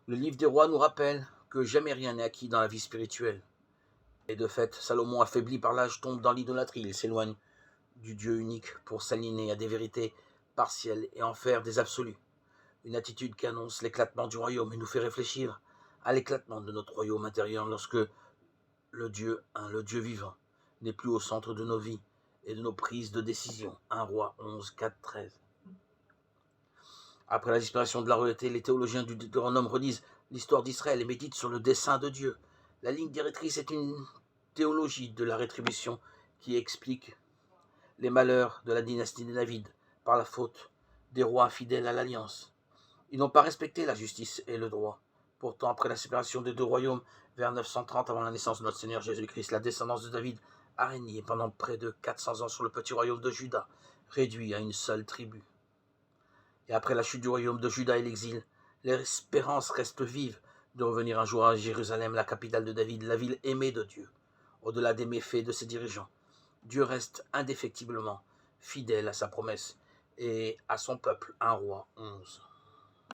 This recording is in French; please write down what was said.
Le livre des rois nous rappelle que jamais rien n'est acquis dans la vie spirituelle. Et de fait, Salomon, affaibli par l'âge, tombe dans l'idolâtrie. Il s'éloigne du Dieu unique pour s'aligner à des vérités partielles et en faire des absolus. Une attitude qui annonce l'éclatement du royaume et nous fait réfléchir à l'éclatement de notre royaume intérieur lorsque le Dieu vivant, n'est plus au centre de nos vies et de nos prises de décision. 1 Roi 11, 4, 13. Après la disparition de la royauté, les théologiens du Deutéronome relisent l'histoire d'Israël et méditent sur le dessein de Dieu. La ligne directrice est une théologie de la rétribution qui explique les malheurs de la dynastie de David par la faute des rois infidèles à l'alliance. Ils n'ont pas respecté la justice et le droit. Pourtant, après la séparation des deux royaumes, vers 930 avant la naissance de notre Seigneur Jésus-Christ, la descendance de David a régné pendant près de 400 ans sur le petit royaume de Juda, réduit à une seule tribu. Et après la chute du royaume de Juda et l'exil, l'espérance reste vive de revenir un jour à Jérusalem, la capitale de David, la ville aimée de Dieu. Au-delà des méfaits de ses dirigeants, Dieu reste indéfectiblement fidèle à sa promesse et à son peuple. 1 Roi 11.